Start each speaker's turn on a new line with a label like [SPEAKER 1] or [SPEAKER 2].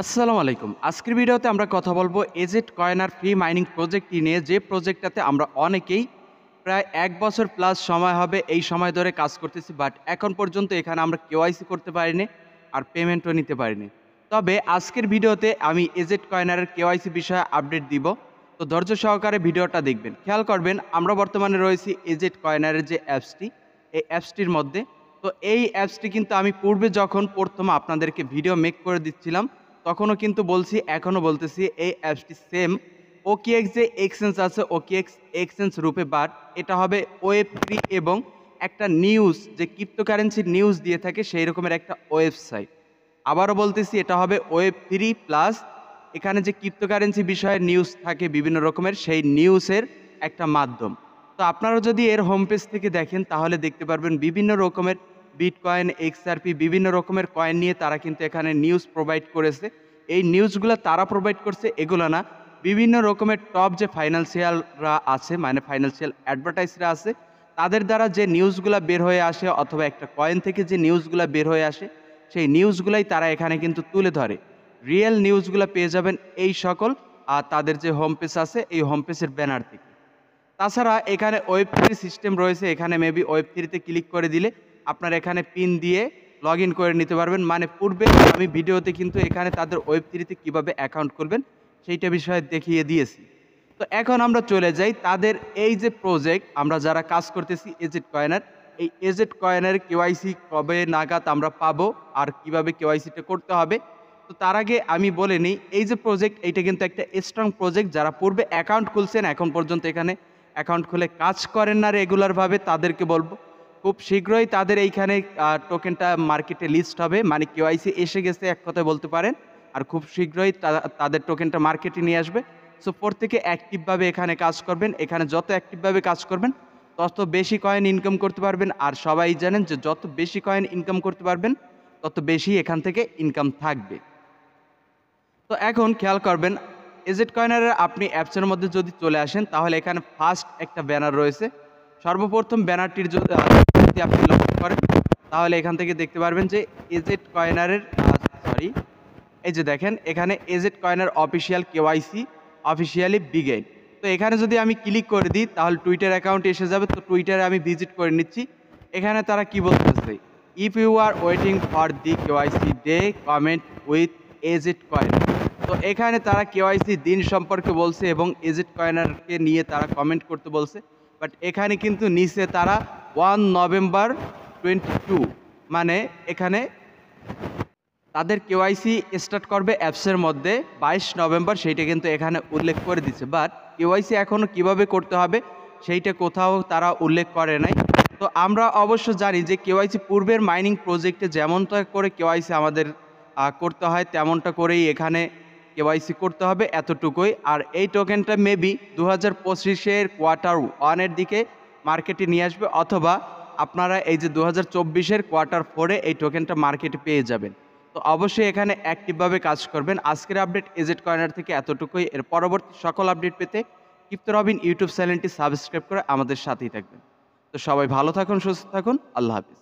[SPEAKER 1] আসসালামু আলাইকুম। আজকের ভিডিওতে আমরা কথা বলবো এজেড কয়েনার ফ্রি মাইনিং প্রজেক্টটি নিয়ে, যে প্রজেক্টটাতে আমরা অনেকেই প্রায় ১ বছর প্লাস সময় হবে এই সময় ধরে কাজ করতেছি। বাট এখন পর্যন্ত এখানে আমরা কেওয়াইসি করতে পারিনি, আর পেমেন্টও নিতে পারিনি। তবে আজকের ভিডিওতে আমি এজেড কয়েনারের কেওয়াইসি বিষয়ে আপডেট দিব। তো ধৈর্য সহকারে ভিডিওটা দেখবেন। খেয়াল করবেন, আমরা বর্তমানে রয়েছি এজেড কয়েনারের যে অ্যাপসটি, এই অ্যাপসটির মধ্যে। তো এই অ্যাপসটি কিন্তু আমি পূর্বে যখন প্রথম আপনাদেরকে ভিডিও মেক করে দিচ্ছিলাম, তখনও কিন্তু বলছি, এখনও বলতেছি, এই অ্যাপসটি সেম ওকিএক্স যে এক্সচেঞ্জ আছে, ওকিএক্স এক্সচেঞ্জ রূপে, বাট এটা হবে ওয়েব থ্রি এবং একটা নিউজ, যে ক্রিপ্টোকারেন্সির নিউজ দিয়ে থাকে সেই রকমের একটা ওয়েবসাইট। আবারও বলতেছি, এটা হবে ওয়েব থ্রি প্লাস এখানে যে ক্রিপ্টোকারেন্সি বিষয়ে নিউজ থাকে বিভিন্ন রকমের, সেই নিউজের একটা মাধ্যম। তো আপনারা যদি এর হোম পেজ থেকে দেখেন তাহলে দেখতে পারবেন বিভিন্ন রকমের বিটকয়েন, এক্সআরপি, বিভিন্ন রকমের কয়েন নিয়ে তারা কিন্তু এখানে নিউজ প্রোভাইড করেছে। এই নিউজগুলো তারা প্রোভাইড করছে, এগুলো না, বিভিন্ন রকমের টপ যে ফাইন্যান্সিয়ালরা আছে, মানে ফাইন্যান্সিয়াল অ্যাডভার্টাইজরা আছে, তাদের দ্বারা যে নিউজগুলো বের হয়ে আসে, অথবা একটা কয়েন থেকে যে নিউজগুলো বের হয়ে আসে, সেই নিউজগুলাই তারা এখানে কিন্তু তুলে ধরে। রিয়েল নিউজগুলো পেয়ে যাবেন এই সকল তাদের যে হোম পেজ আছে, এই হোম পেজের ব্যানার থেকে। তাছাড়া এখানে ওয়েব থ্রি সিস্টেম রয়েছে, এখানে মেবি ওয়েব থ্রিতে ক্লিক করে দিলে আপনার এখানে পিন দিয়ে লগ ইন করে নিতে পারবেন। মানে পূর্বে আমি ভিডিওতে কিন্তু এখানে তাদের ওয়েব থ্রিতে কীভাবে অ্যাকাউন্ট করবেন সেইটা বিষয়ে দেখিয়ে দিয়েছি। তো এখন আমরা চলে যাই তাদের এই যে প্রজেক্ট, আমরা যারা কাজ করতেছি এজেড কয়েনার, এই এজেড কয়েনের কেওয়াইসি কবে নাগাদ আমরা পাবো আর কিভাবে কেওয়াইসিটা করতে হবে। তো তার আগে আমি বলে নিই, এই যে প্রজেক্ট, এইটা কিন্তু একটা স্ট্রং প্রজেক্ট। যারা পূর্বে অ্যাকাউন্ট খুলছেন, এখন পর্যন্ত এখানে অ্যাকাউন্ট খুলে কাজ করেন না রেগুলারভাবে, তাদেরকে বলবো খুব শীঘ্রই তাদের এইখানে টোকেনটা মার্কেটে লিস্ট হবে। মানে কেওয়াইসি এসে গেছে এক কথায় বলতে পারেন, আর খুব শীঘ্রই তাদের টোকেনটা মার্কেটে নিয়ে আসবে। সো প্রত্যেকে অ্যাক্টিভভাবে এখানে কাজ করবেন। এখানে যত অ্যাক্টিভভাবে কাজ করবেন তত বেশি কয়েন ইনকাম করতে পারবেন। আর সবাই জানেন যে যত বেশি কয়েন ইনকাম করতে পারবেন তত বেশি এখান থেকে ইনকাম থাকবে। তো এখন খেয়াল করবেন, এজেড কয়েনারের আপনি অ্যাপসের মধ্যে যদি চলে আসেন তাহলে এখানে ফার্স্ট একটা ব্যানার রয়েছে। সর্বপ্রথম ব্যানারটির যদি আপনি লক্ষ্য করেন তাহলে এখান থেকে দেখতে পারবেন যে এজেড কয়েনারের এই যে দেখেন, এখানে এজেড কয়েনার অফিসিয়াল কেওয়াইসি অফিসিয়ালি বিগেন। তো এখানে যদি আমি ক্লিক করে দিই তাহলে টুইটার অ্যাকাউন্ট এসে যাবে। তো টুইটারে আমি ভিজিট করে নিচ্ছি। এখানে তারা কি বলতেছে, if you are waiting for the KYC day, comment with AZ coin. তো এখানে তারা কেওয়াইসি দিন সম্পর্কে বলছে এবং এজেড কয়েনারকে নিয়ে তারা কমেন্ট করতে বলছে। বাট এখানে কিন্তু নিচে তারা 1 নভেম্বর 22, মানে এখানে তাদের কেওয়াইসি স্টার্ট করবে অ্যাপসের মধ্যে 22 নভেম্বর, সেইটা কিন্তু এখানে উল্লেখ করে দিচ্ছে। বাট কেওয়াইসি এখনও কিভাবে করতে হবে সেইটা কোথাও তারা উল্লেখ করে নাই। তো আমরা অবশ্য জানি যে কেওয়াইসি পূর্বের মাইনিং প্রজেক্টে যেমনটা করে কেওয়াইসি আমাদের করতে হয়, তেমনটা করেই এখানে কেওয়াইসি করতে হবে, এতটুকুই। আর এই টোকেনটা মেবি 2025-এর কোয়ার্টার ওয়ানের দিকে মার্কেটে নিয়ে আসবে, অথবা আপনারা এই যে 2024-এর কোয়ার্টার ফোরে এই টোকেনটা মার্কেটে পেয়ে যাবেন। তো অবশ্যই এখানে অ্যাক্টিভভাবে কাজ করবেন। আজকের আপডেট এজেড কর্নার থেকে এতটুকুই। এর পরবর্তী সকল আপডেট পেতে ক্রিপ্টো রবিন ইউটিউব চ্যানেলটি সাবস্ক্রাইব করে আমাদের সাথেই থাকবেন। তো সবাই ভালো থাকুন, সুস্থ থাকুন, আল্লাহ হাফিজ।